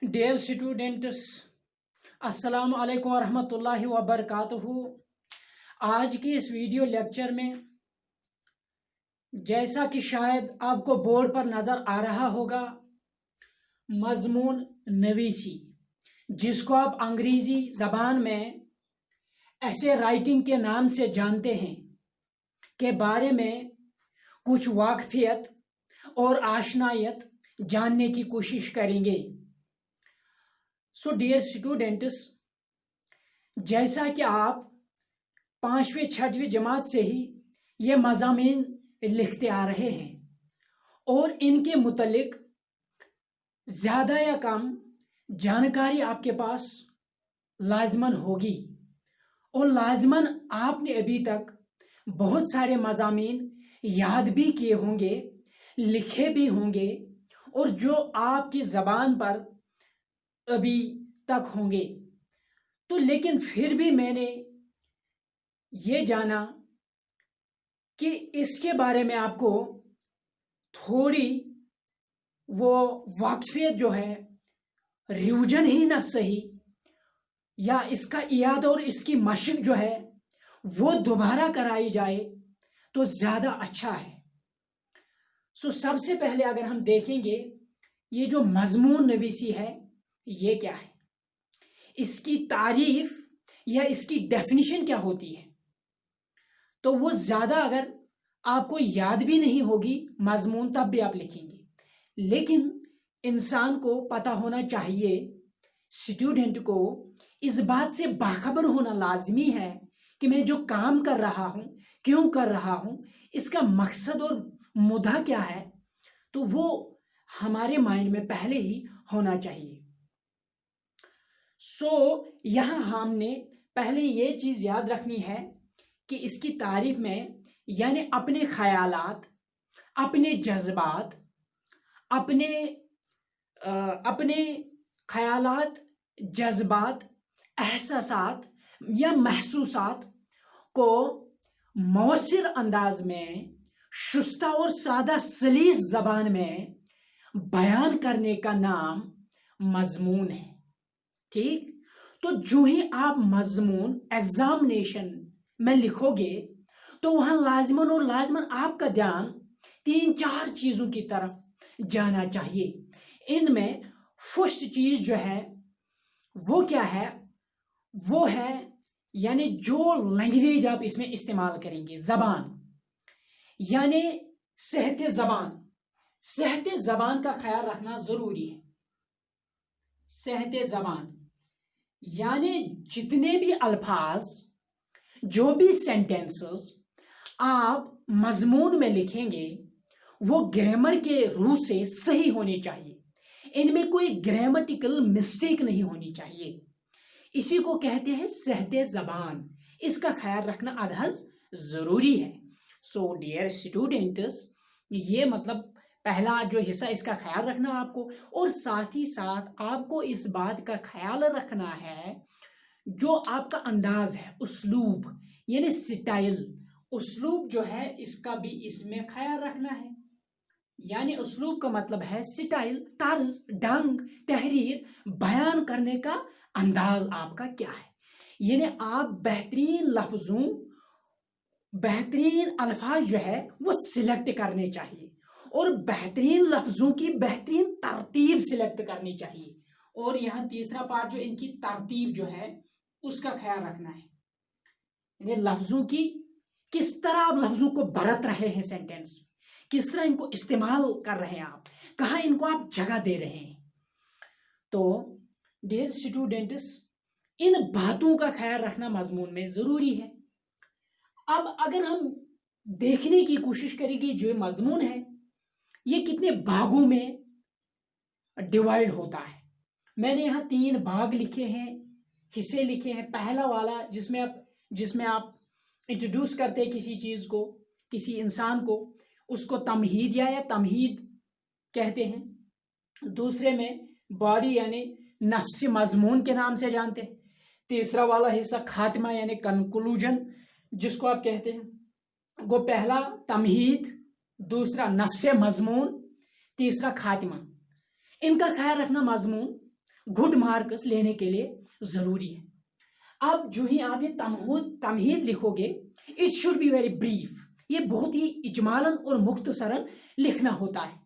Dear students, अस्सलाम वालेकुम वरहमतुल्लाहि वबरकातुहू। आज की इस वीडियो लेक्चर में जैसा कि शायद आपको बोर्ड पर नज़र आ रहा होगा, मजमून नवीसी, जिसको आप अंग्रेज़ी ज़बान में ऐसे राइटिंग के नाम से जानते हैं, के बारे में कुछ वाकफियत और आशनायत जानने की कोशिश करेंगे। सो डियर स्टूडेंट्स, जैसा कि आप 5वीं 6वीं जमात से ही ये मज़ामीन लिखते आ रहे हैं और इनके मुतल्लिक ज़्यादा या कम जानकारी आपके पास लाजमन होगी और लाजमन आपने अभी तक बहुत सारे मज़ामीन याद भी किए होंगे, लिखे भी होंगे और जो आपकी ज़बान पर अभी तक होंगे। तो लेकिन फिर भी मैंने ये जाना कि इसके बारे में आपको थोड़ी वो वाकफियत जो है, रिविजन ही ना सही, या इसका याद और इसकी मशक जो है वो दोबारा कराई जाए तो ज़्यादा अच्छा है। सो सबसे पहले अगर हम देखेंगे ये जो मजमून नवीसी है ये क्या है, इसकी तारीफ या इसकी डेफिनेशन क्या होती है, तो वो ज़्यादा अगर आपको याद भी नहीं होगी मजमून तब भी आप लिखेंगे। लेकिन इंसान को पता होना चाहिए, स्टूडेंट को इस बात से बाखबर होना लाजमी है कि मैं जो काम कर रहा हूँ क्यों कर रहा हूँ, इसका मकसद और मुद्दा क्या है, तो वो हमारे माइंड में पहले ही होना चाहिए। यहाँ हमने पहले ये चीज़ याद रखनी है कि इसकी तारीफ में यानी अपने ख्यालात, अपने जज्बात, अपने ख्यालात, जज्बात, एहसासात या महसूसात को मौसर अंदाज में शुस्ता और सादा सलीस ज़बान में बयान करने का नाम मजमून है। ठीक, तो जो ही आप मजमून एग्जामिनेशन में लिखोगे तो वहां लाजमन और लाजमन आपका ध्यान 3-4 चीजों की तरफ जाना चाहिए। इनमें फर्स्ट चीज जो है वो क्या है, वो है यानी जो लैंग्वेज आप इसमें इस्तेमाल करेंगे, जबान, यानी सेहत जबान का ख्याल रखना जरूरी है। सेहत जबान यानी जितने भी अल्फाज, जो भी सेंटेंसेस आप मजमून में लिखेंगे वो ग्रामर के रूह से सही होने चाहिए, इनमें कोई ग्रामेटिकल मिस्टेक नहीं होनी चाहिए। इसी को कहते हैं सेहत जबान, इसका ख्याल रखना अदहज जरूरी है। सो डियर स्टूडेंट्स, ये मतलब पहला जो हिस्सा इसका ख्याल रखना आपको, और साथ ही साथ आपको इस बात का ख्याल रखना है जो आपका अंदाज है, उस्लूब यानी स्टाइल, उस्लूब जो है इसका भी इसमें ख्याल रखना है। यानी उस्लूब का मतलब है स्टाइल, तर्ज, ढंग, तहरीर, बयान करने का अंदाज आपका क्या है। यानी आप बेहतरीन लफ्जों, बेहतरीन अल्फाज जो है वो सिलेक्ट करने चाहिए और बेहतरीन लफ्जों की बेहतरीन तरतीब सिलेक्ट करनी चाहिए। और यहाँ तीसरा पार्ट जो इनकी तरतीब जो है उसका ख्याल रखना है, यानी लफ्जों की किस तरह आप लफ्जों को बरत रहे हैं, सेंटेंस किस तरह इनको इस्तेमाल कर रहे हैं, आप कहाँ इनको आप जगह दे रहे हैं। तो डियर स्टूडेंट्स, इन बातों का ख्याल रखना मजमून में जरूरी है। अब अगर हम देखने की कोशिश करेंगे जो मजमून है ये कितने भागों में डिवाइड होता है, मैंने यहाँ 3 भाग लिखे हैं, हिस्से लिखे हैं। पहला वाला जिसमें आप इंट्रोड्यूस करते हैं किसी चीज को, किसी इंसान को, उसको तमहीद या तमहीद कहते हैं। दूसरे में बॉडी यानी नफ्स मजमून के नाम से जानते हैं। तीसरा वाला हिस्सा खात्मा यानी कंक्लूजन जिसको आप कहते हैं। वो पहला तमहीद, दूसरा नफ्स मजमून, तीसरा खात्मा। इनका ख्याल रखना मजमून गुड मार्क्स लेने के लिए ज़रूरी है। अब जो ही आप ये तमहीद लिखोगे, it should be very brief, ये बहुत ही इजमालन और मुख्तसरन लिखना होता है,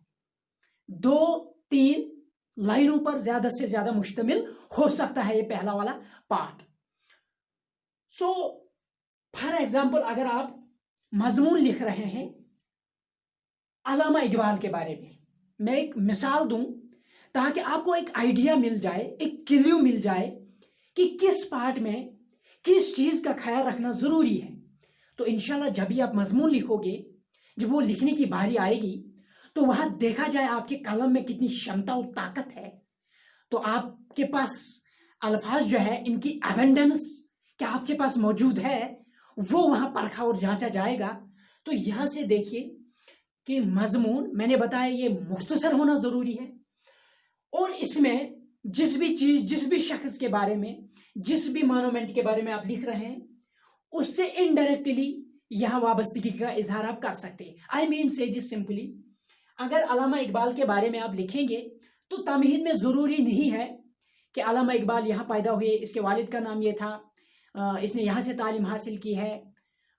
2-3 लाइनों पर ज़्यादा से ज़्यादा मुश्तमिल हो सकता है ये पहला वाला पार्ट। सो फॉर एग्जाम्पल, अगर आप मजमून लिख रहे हैं अल्लामा इकबाल के बारे में, मैं एक मिसाल दूं ताकि आपको एक आइडिया मिल जाए, एक क्लू मिल जाए कि किस पार्ट में किस चीज़ का ख्याल रखना ज़रूरी है। तो इंशाल्लाह जब भी आप मजमून लिखोगे, जब वो लिखने की बारी आएगी, तो वहाँ देखा जाए आपके कलम में कितनी क्षमता और ताकत है। तो आपके पास अल्फाज जो है, इनकी एबेंडेंस क्या आपके पास मौजूद है, वो वहाँ परखा और जांचा जाएगा। तो यहाँ से देखिए कि मजमून मैंने बताया ये मुख्तसर होना ज़रूरी है, और इसमें जिस भी चीज़, जिस भी शख्स के बारे में, जिस भी मॉन्यूमेंट के बारे में आप लिख रहे हैं, उससे इनडायरेक्टली यहाँ वाबस्तगी का इजहार आप कर सकते हैं। आई मीन से दिस सिंपली, अगर अल्लामा इकबाल के बारे में आप लिखेंगे तो तमहीद में ज़रूरी नहीं है कि अल्लामा इकबाल यहाँ पैदा हुए, इसके वालिद का नाम ये था, इसने यहाँ से तालीम हासिल की है,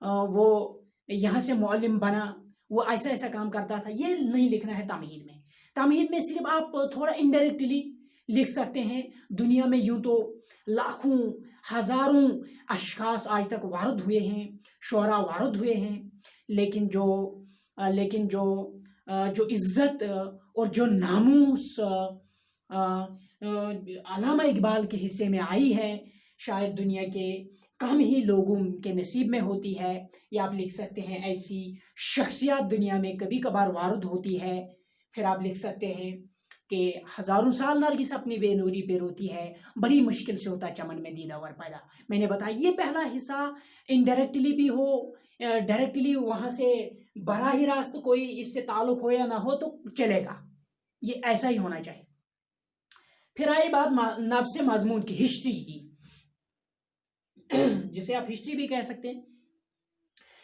वो यहाँ से मुअल्लिम बना, वो ऐसा ऐसा काम करता था, ये नहीं लिखना है तमहीद में। तमहीद में सिर्फ आप थोड़ा इनडायरेक्टली लिख सकते हैं। दुनिया में यूँ तो लाखों हज़ारों अशखास आज तक वारद हुए हैं, शोरा वारद हुए हैं, लेकिन जो जो इज्जत और जो नामूस अल्लामा इकबाल के हिस्से में आई है, शायद दुनिया के कम ही लोगों के नसीब में होती है। या आप लिख सकते हैं ऐसी शख्सियत दुनिया में कभी कभार वारद होती है। फिर आप लिख सकते हैं कि हज़ारों साल नरगिस अपनी बेनूरी पे रोती है, बड़ी मुश्किल से होता चमन में दीदावर पैदा। मैंने बताया ये पहला हिस्सा इनडायरेक्टली भी हो, डायरेक्टली वहाँ से बराह रास्त कोई इससे ताल्लुक़ हो या ना हो तो चलेगा, ये ऐसा ही होना चाहिए। फिर आई बात नफ्स मजमून की, हिस्ट्री की, जिसे आप हिस्ट्री भी कह सकते हैं।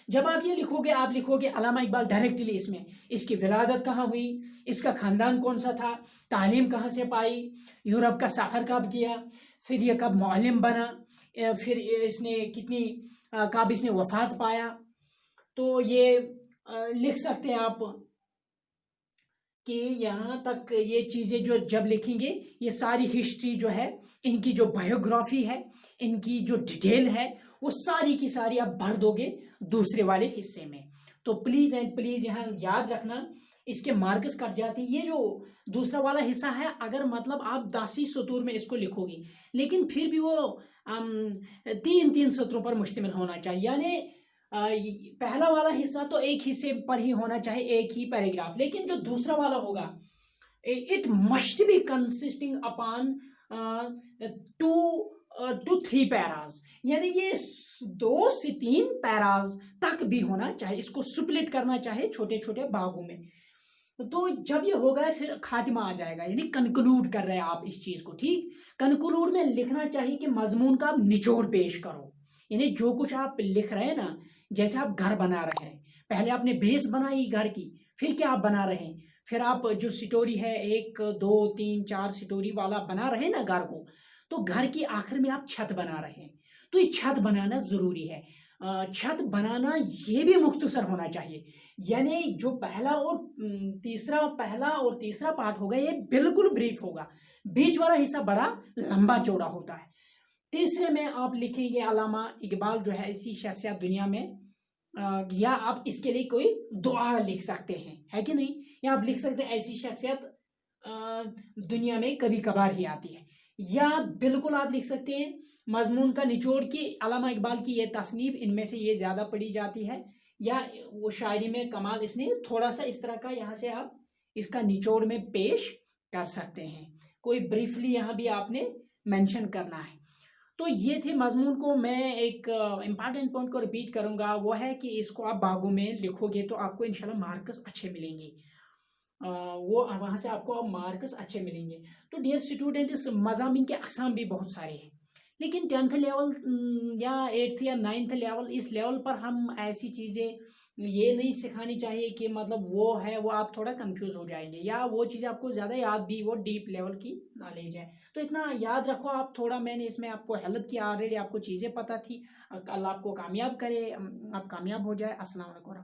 जब आप ये लिखोगे, आप लिखोगे अल्लामा इकबाल डायरेक्टली, इसमें इसकी विलादत कहाँ हुई, इसका ख़ानदान कौन सा था, तालीम कहाँ से पाई, यूरोप का सफ़र कब किया, फिर ये कब मुअल्लिम बना, फिर इसने कितनी कब इसने वफ़ात पाया। तो ये लिख सकते हैं आप कि यहाँ तक ये चीज़ें जो जब लिखेंगे, ये सारी हिस्ट्री जो है, इनकी जो बायोग्राफी है, इनकी जो डिटेल है, वो सारी की सारी आप भर दोगे दूसरे वाले हिस्से में। तो प्लीज़ एंड प्लीज़ यहाँ याद रखना, इसके मार्क्स कट जाते हैं। ये जो दूसरा वाला हिस्सा है, अगर मतलब आप 10 ही सतूर में इसको लिखोगे, लेकिन फिर भी वो 3-3 सतरों पर मुश्तमिल होना चाहिए। यानी पहला वाला हिस्सा तो एक हिस्से पर ही होना चाहिए, एक ही पैराग्राफ, लेकिन जो दूसरा वाला होगा, it must be consisting upon 2 to 3 paras, यानी ये 2 से 3 पैराज तक भी होना चाहिए। इसको स्प्लिट करना चाहिए छोटे छोटे भागों में। तो जब ये हो गया, फिर खातिमा आ जाएगा, यानी कंक्लूड कर रहे हैं आप इस चीज़ को। ठीक, कंक्लूड में लिखना चाहिए कि मजमून का आप निचोड़ पेश करो, यानी जो कुछ आप लिख रहे हैं ना, जैसे आप घर बना रहे हैं, पहले आपने बेस बनाई घर की, फिर क्या आप बना रहे हैं, फिर आप जो स्टोरी है 1, 2, 3, 4 स्टोरी वाला बना रहे हैं ना घर को, तो घर की आखिर में आप छत बना रहे हैं। तो ये छत बनाना ज़रूरी है। छत बनाना ये भी मुख्तसर होना चाहिए, यानी जो पहला और तीसरा पार्ट होगा, ये बिल्कुल ब्रीफ होगा, बीच वाला हिस्सा बड़ा लंबा चौड़ा होता है। तीसरे में आप लिखेंगे अल्लामा इकबाल जो है ऐसी शख्सियत दुनिया में, या आप इसके लिए कोई दुआ लिख सकते हैं, है कि नहीं, या आप लिख सकते हैं ऐसी शख्सियत दुनिया में कभी कभार ही आती है, या बिल्कुल आप लिख सकते हैं मजमून का निचोड़ की अल्लामा इकबाल की ये तसनीफ, इनमें से ये ज़्यादा पढ़ी जाती है, या वो शायरी में कमाल इसने थोड़ा सा इस तरह का, यहाँ से आप इसका निचोड़ में पेश कर सकते हैं। कोई ब्रीफली यहाँ भी आपने मेंशन करना है। तो ये थे मजमून को मैं एक इम्पॉर्टेंट पॉइंट को रिपीट करूँगा, वो है कि इसको आप भागों में लिखोगे तो आपको इंशाल्लाह मार्क्स अच्छे मिलेंगे, वो वहाँ से आपको मार्क्स अच्छे मिलेंगे। तो डियर स्टूडेंट, इस मज़ामीन के अक़साम भी बहुत सारे हैं, लेकिन 10th लेवल या 8th या 9th लेवल, इस लेवल पर हम ऐसी चीज़ें یہ نہیں سکھانی چاہیے کہ مطلب وہ ہے وہ آپ تھوڑا کنفیوز ہو جائیں گے، یا وہ چیز آپ کو زیادہ یاد بھی، وہ ڈیپ لیول کی نالج ہے، تو اتنا یاد رکھو آپ تھوڑا. میں نے اس میں آپ کو ہیلپ کیا، آلریڈی آپ کو چیزیں پتہ تھی. اللہ آپ کو کامیاب کرے، آپ کامیاب ہو جائے. السلام علیکم.